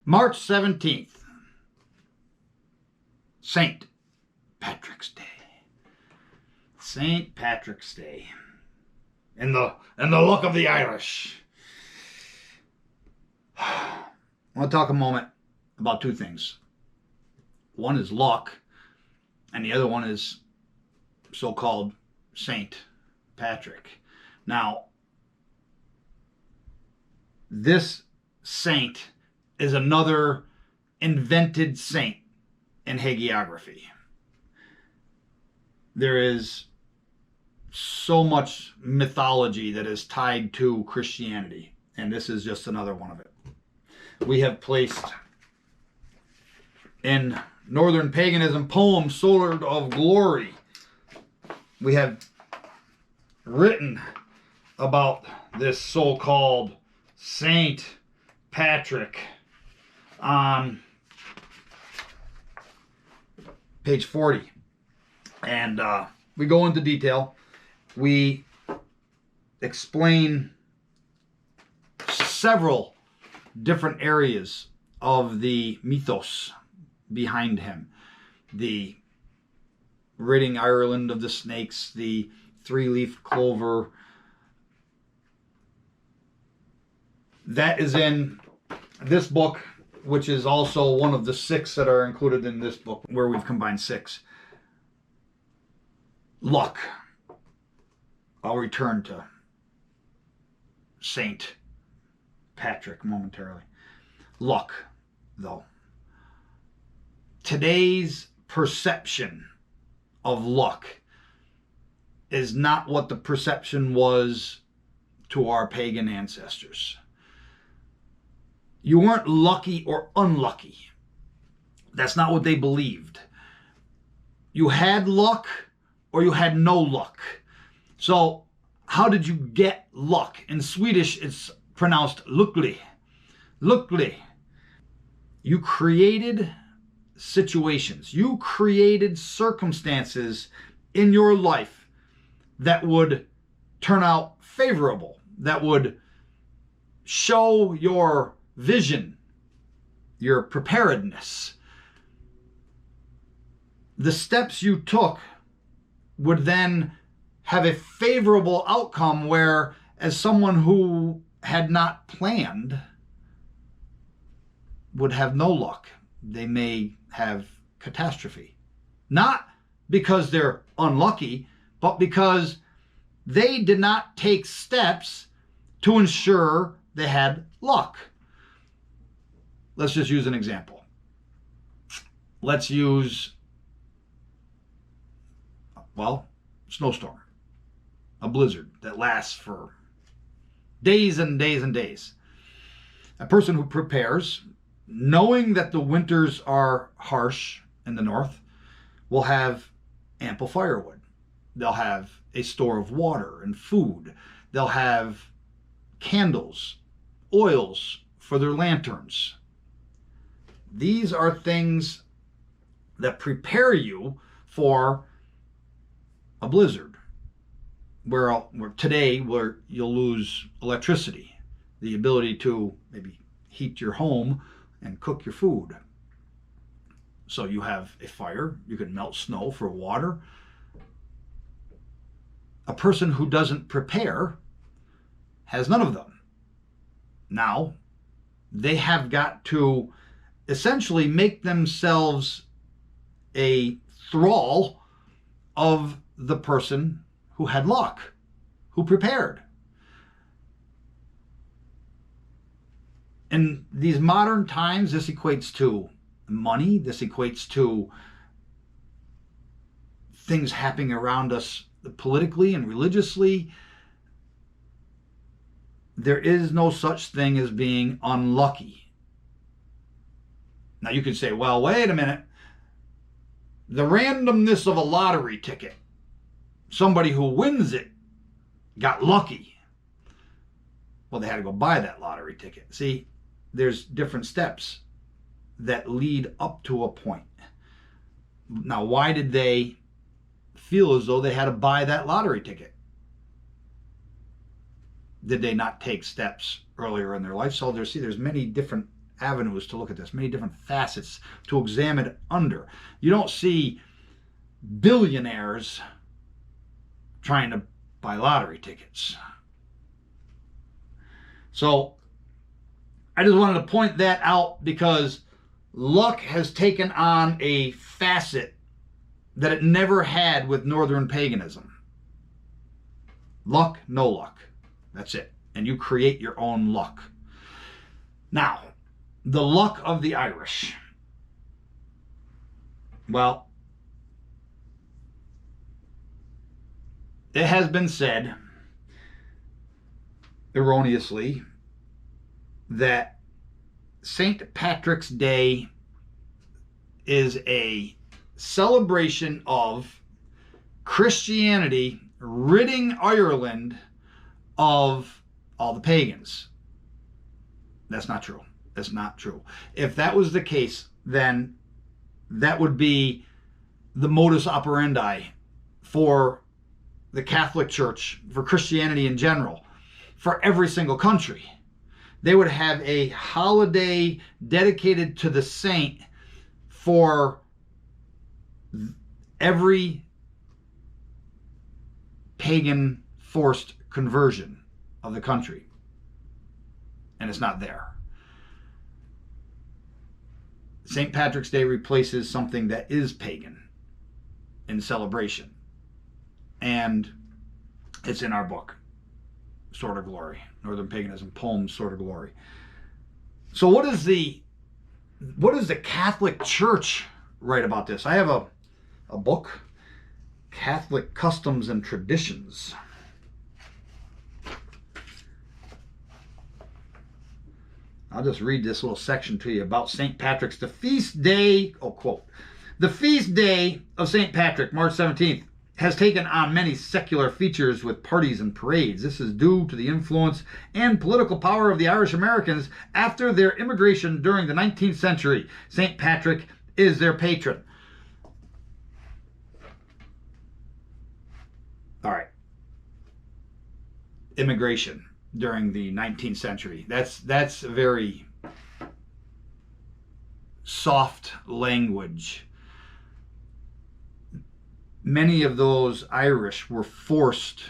March 17th, St. Patrick's Day. St. Patrick's Day. And the look of the Irish. I want to talk a moment about two things. One is luck, and the other one is so-called St. Patrick. Now, this saint is another invented saint in hagiography. There is so much mythology that is tied to Christianity, and this is just another one of it. We have placed in Northern Paganism poem Sword of Glory. We have written about this so-called Saint Patrick on page 40. And we go into detail. We explain several different areas of the mythos behind him. The ridding Ireland of the snakes, the three-leaf clover. That is in this book, which is also one of the 6 that are included in this book, where we've combined 6. Luck. I'll return to Saint Patrick momentarily. Luck, though. Today's perception of luck is not what the perception was to our pagan ancestors. You weren't lucky or unlucky. That's not what they believed. You had luck or you had no luck. So how did you get luck? In Swedish, it's pronounced lycklig. Lycklig. You created situations. You created circumstances in your life that would turn out favorable, that would show your vision, your preparedness. The steps you took would then have a favorable outcome, where as someone who had not planned would have no luck. They may have catastrophe. Not because they're unlucky, but because they did not take steps to ensure they had luck. Let's just use an example. Let's use, well, snowstorm. A blizzard that lasts for days and days and days. A person who prepares, knowing that the winters are harsh in the north, will have ample firewood. They'll have a store of water and food. They'll have candles, oils for their lanterns. These are things that prepare you for a blizzard, where today where you'll lose electricity, the ability to maybe heat your home and cook your food. So you have a fire, you can melt snow for water. A person who doesn't prepare has none of them. Now, they have got to essentially make themselves a thrall of the person who had luck, who prepared. In these modern times, this equates to money. This equates to things happening around us politically and religiously. There is no such thing as being unlucky. Now you could say, well, wait a minute. The randomness of a lottery ticket, somebody who wins it got lucky. Well, they had to go buy that lottery ticket. See, there's different steps that lead up to a point. Now, why did they feel as though they had to buy that lottery ticket? Did they not take steps earlier in their life? So there's many different avenues to look at this, many different facets to examine it under. You don't see billionaires trying to buy lottery tickets. So I just wanted to point that out because luck has taken on a facet that it never had with Northern paganism. Luck, no luck. That's it. And you create your own luck. Now, the luck of the Irish. Well, it has been said, erroneously, that St. Patrick's Day is a celebration of Christianity ridding Ireland of all the pagans. That's not true. That's not true. If that was the case, then that would be the modus operandi for the Catholic Church, for Christianity in general, for every single country. They would have a holiday dedicated to the saint for every pagan forced conversion of the country. And it's not there. St. Patrick's Day replaces something that is pagan in celebration. And it's in our book, Sword of Glory, Northern Paganism, Poems, Sword of Glory. So what does the Catholic Church write about this? I have a book, Catholic Customs and Traditions. I'll just read this little section to you about St. Patrick's. The feast day, quote, the feast day of St. Patrick, March 17th, has taken on many secular features with parties and parades. This is due to the influence and political power of the Irish Americans after their immigration during the 19th century. St. Patrick is their patron. All right. Immigration during the 19th century. That's a very soft language. Many of those Irish were forced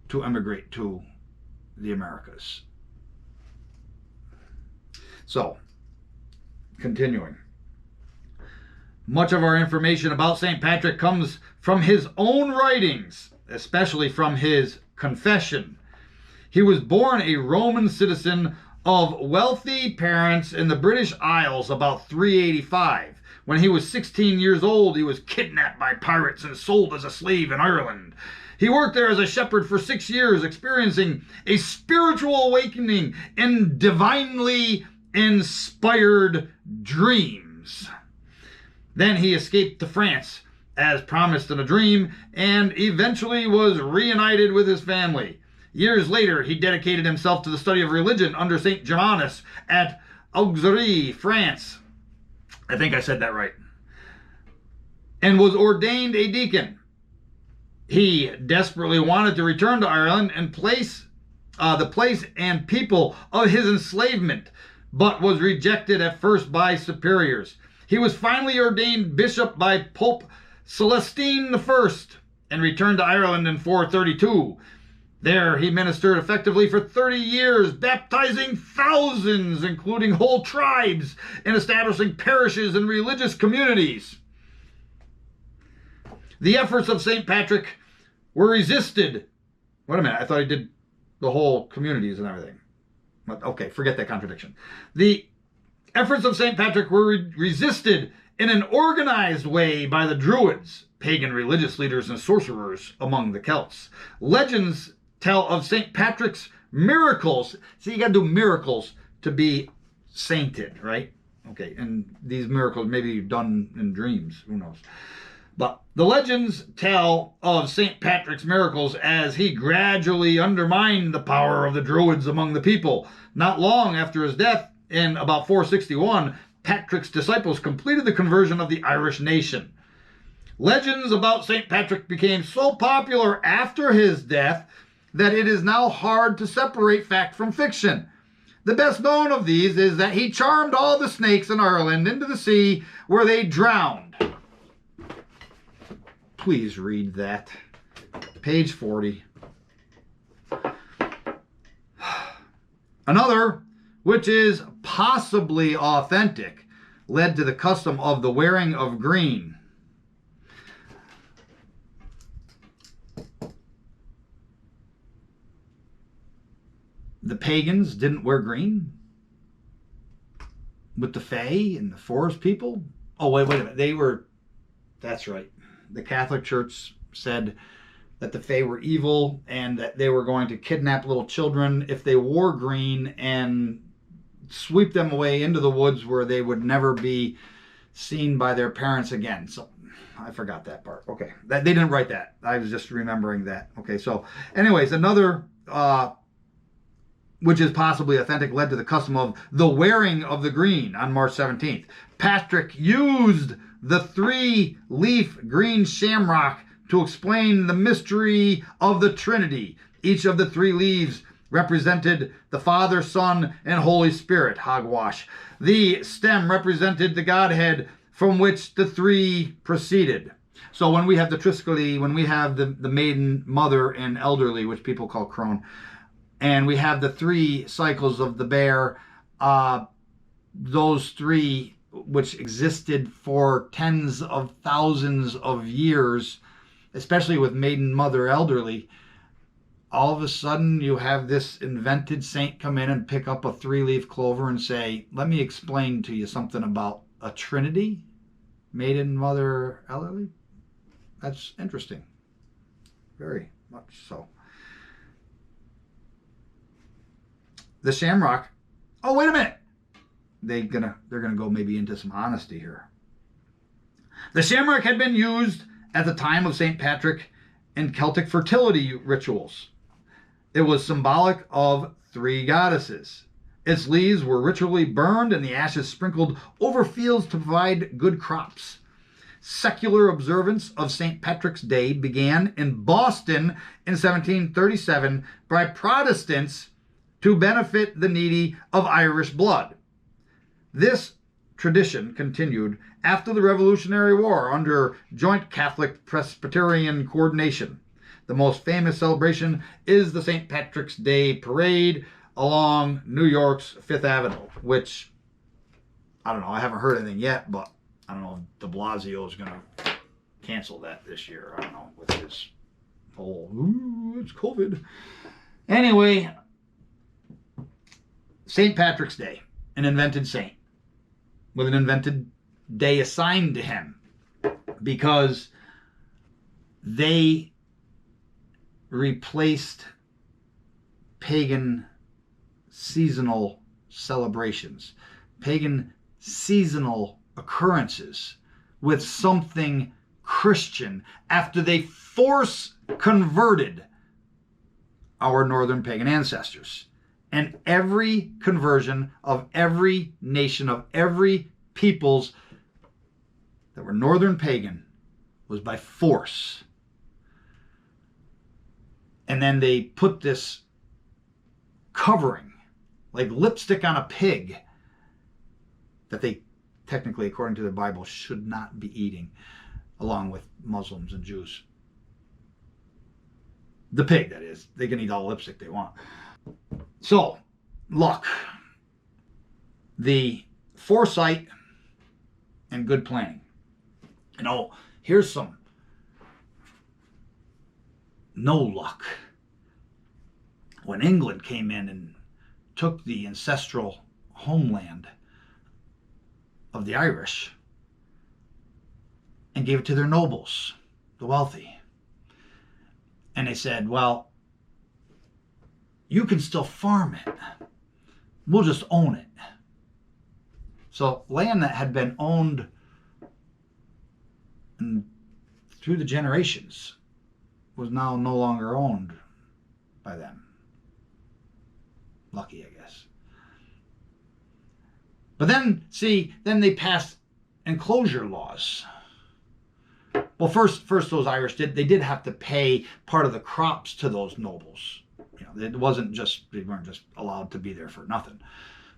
to emigrate to the Americas. So, continuing. Much of our information about St. Patrick comes from his own writings, especially from his Confession. He was born a Roman citizen of wealthy parents in the British Isles about 385. When he was 16 years old, he was kidnapped by pirates and sold as a slave in Ireland. He worked there as a shepherd for 6 years, experiencing a spiritual awakening and divinely inspired dreams. Then he escaped to France, as promised in a dream, and eventually was reunited with his family. Years later, he dedicated himself to the study of religion under St. Germanus at Auxerre, France. I think I said that right. And was ordained a deacon. He desperately wanted to return to Ireland and the place and people of his enslavement, but was rejected at first by superiors. He was finally ordained bishop by Pope Celestine I and returned to Ireland in 432. There he ministered effectively for 30 years, baptizing thousands, including whole tribes, and establishing parishes and religious communities. The efforts of St. Patrick were resisted. Wait a minute, I thought he did the whole communities and everything. But okay, forget that contradiction. The efforts of St. Patrick were resisted in an organized way by the Druids, pagan religious leaders and sorcerers among the Celts. Legends tell of St. Patrick's miracles. See, you got to do miracles to be sainted, right? Okay, and these miracles may be done in dreams. Who knows? But the legends tell of St. Patrick's miracles as he gradually undermined the power of the Druids among the people. Not long after his death, in about 461, Patrick's disciples completed the conversion of the Irish nation. Legends about St. Patrick became so popular after his death that it is now hard to separate fact from fiction. The best known of these is that he charmed all the snakes in Ireland into the sea where they drowned. Please read that. Page 40. Another, which is possibly authentic, led to the custom of the wearing of green. The pagans didn't wear green with the Fae and the forest people. Oh, wait a minute. That's right. The Catholic Church said that the Fae were evil and that they were going to kidnap little children if they wore green and sweep them away into the woods where they would never be seen by their parents again. So I forgot that part. Okay. They didn't write that. I was just remembering that. Okay. So anyways, another, which is possibly authentic, led to the custom of the wearing of the green on March 17th. Patrick used the 3-leaf green shamrock to explain the mystery of the Trinity. Each of the 3 leaves represented the Father, Son, and Holy Spirit. Hogwash. The stem represented the Godhead from which the 3 proceeded. So when we have the Triskele, when we have the maiden, mother, and elderly, which people call crone, and we have the 3 cycles of the bear, those 3 which existed for tens of thousands of years, especially with maiden, mother, elderly, all of a sudden you have this invented saint come in and pick up a 3-leaf clover and say, let me explain to you something about a Trinity, maiden, mother, elderly. That's interesting. Very much so. The shamrock. Oh, wait a minute. They're gonna go maybe into some honesty here. The shamrock had been used at the time of St. Patrick in Celtic fertility rituals. It was symbolic of 3 goddesses. Its leaves were ritually burned and the ashes sprinkled over fields to provide good crops. Secular observance of St. Patrick's Day began in Boston in 1737 by Protestants to benefit the needy of Irish blood. This tradition continued after the Revolutionary War under joint Catholic Presbyterian coordination. The most famous celebration is the St. Patrick's Day Parade along New York's Fifth Avenue, which, I don't know, I haven't heard anything yet, but I don't know if de Blasio is going to cancel that this year. I don't know, with his whole, it's COVID. Anyway, St. Patrick's Day, an invented saint, with an invented day assigned to him, because they replaced pagan seasonal celebrations, pagan seasonal occurrences with something Christian after they force converted our northern pagan ancestors. And every conversion of every nation, of every peoples that were northern pagan, was by force. And then they put this covering, like lipstick on a pig, that they technically, according to the Bible, should not be eating, along with Muslims and Jews. The pig, that is. They can eat all the lipstick they want. So, luck. The foresight and good planning. You know, here's some no luck. When England came in and took the ancestral homeland of the Irish and gave it to their nobles, the wealthy. And they said, well, you can still farm it. We'll just own it. So land that had been owned through the generations was now no longer owned by them. Lucky, I guess. But then, see, then they passed enclosure laws. Well, first those Irish they did have to pay part of the crops to those nobles. It wasn't just, they weren't just allowed to be there for nothing.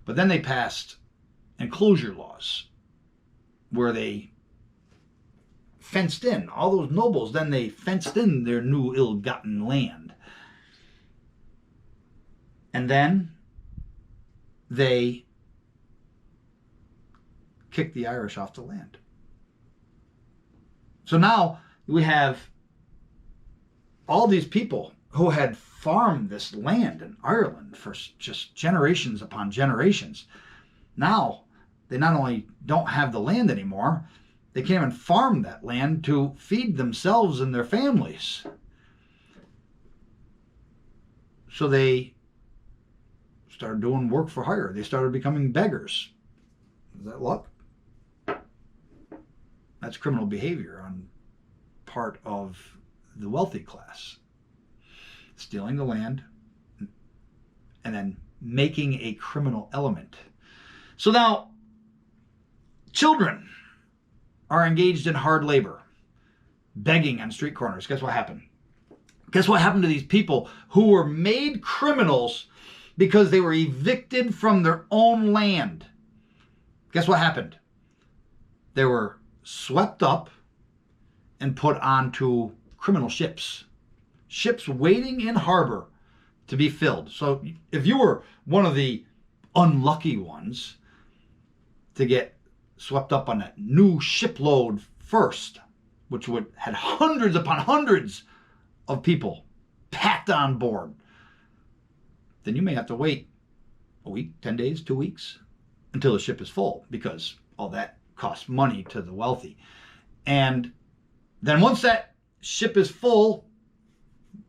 But then they passed enclosure laws where they fenced in all those nobles. Then they fenced in their new ill-gotten land. And then they kicked the Irish off the land. So now we have all these people who had farmed this land in Ireland for just generations upon generations. Now they not only don't have the land anymore, they can't even farm that land to feed themselves and their families. So they started doing work for hire. They started becoming beggars. Is that luck? That's criminal behavior on part of the wealthy class. Stealing the land and then making a criminal element. So now, children are engaged in hard labor, begging on street corners. Guess what happened? Guess what happened to these people who were made criminals because they were evicted from their own land? Guess what happened? They were swept up and put onto criminal ships. Ships waiting in harbor to be filled. So if you were one of the unlucky ones to get swept up on that new shipload first, which had hundreds upon hundreds of people packed on board, then you may have to wait a week, 10 days, 2 weeks until the ship is full, because all that costs money to the wealthy. And then once that ship is full,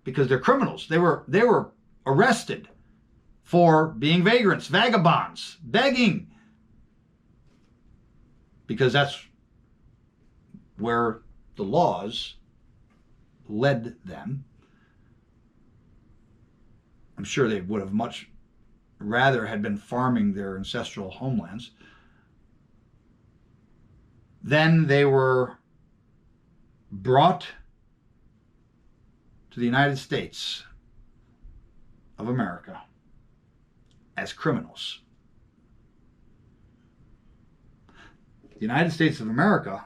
because they're criminals, they were arrested for being vagrants, vagabonds, begging, because that's where the laws led them. I'm sure they would have much rather had been farming their ancestral homelands. Then they were brought to the United States of America as criminals. The United States of America,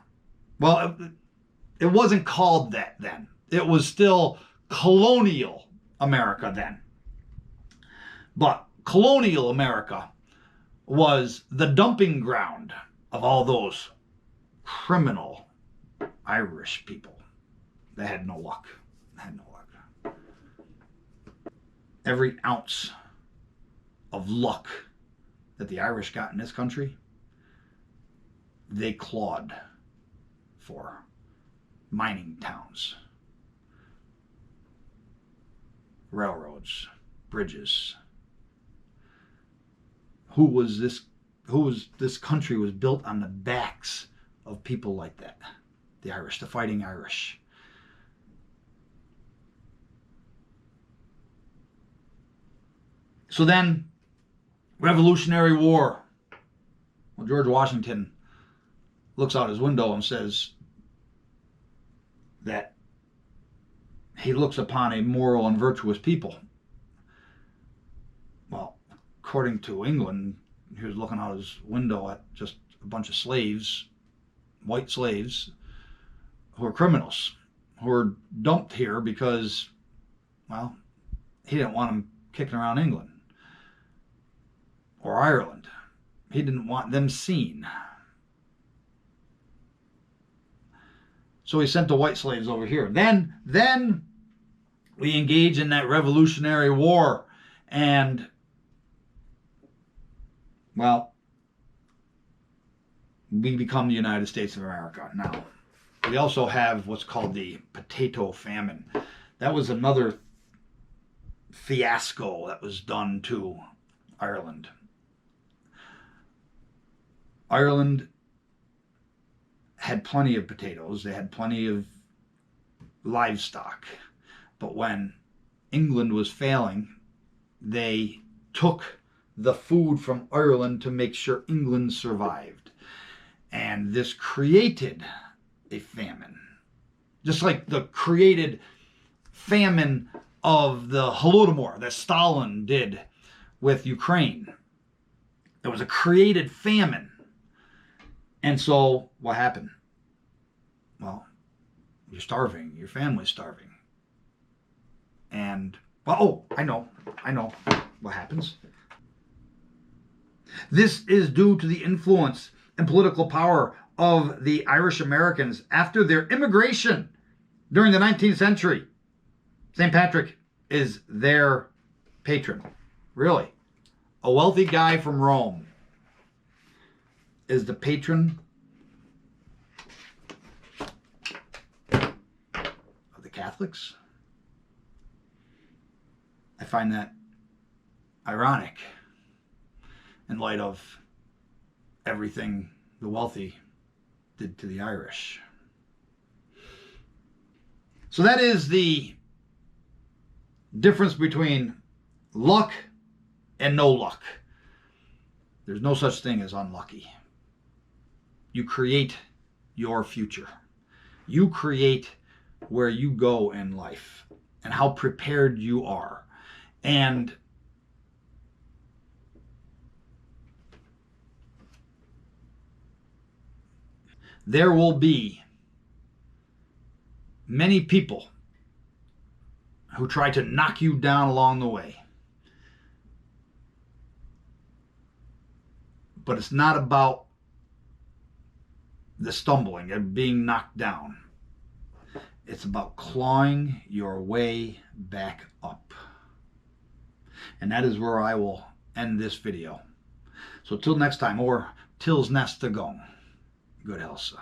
well, it wasn't called that then. It was still colonial America then. But colonial America was the dumping ground of all those criminal Irish people that had no luck. Every ounce of luck that the Irish got in this country, they clawed for. Mining towns, railroads, bridges. This country was built on the backs of people like that. The Irish, the fighting Irish. So then, Revolutionary War. Well, George Washington looks out his window and says that he looks upon a moral and virtuous people. Well, according to England, he was looking out his window at just a bunch of slaves, white slaves, who are criminals, who were dumped here because, well, he didn't want them kicking around England or Ireland. He didn't want them seen. So he sent the white slaves over here. Then we engage in that Revolutionary War, and, well, we become the United States of America. Now, we also have what's called the Potato Famine. That was another fiasco that was done to Ireland. Ireland had plenty of potatoes, they had plenty of livestock, but when England was failing, they took the food from Ireland to make sure England survived. And this created a famine. Just like the created famine of the Holodomor that Stalin did with Ukraine. There was a created famine. And so what happened? Well, you're starving. Your family's starving. And, well, I know what happens. This is due to the influence and political power of the Irish Americans after their immigration during the 19th century. St. Patrick is their patron. Really. A wealthy guy from Rome is the patron of the Catholics. I find that ironic in light of everything the wealthy did to the Irish. So that is the difference between luck and no luck. There's no such thing as unlucky. You create your future. You create where you go in life and how prepared you are. And there will be many people who try to knock you down along the way. But it's not about the stumbling and being knocked down. It's about clawing your way back up. And that is where I will end this video. So till next time, or till's nästa gång. Good hälsa.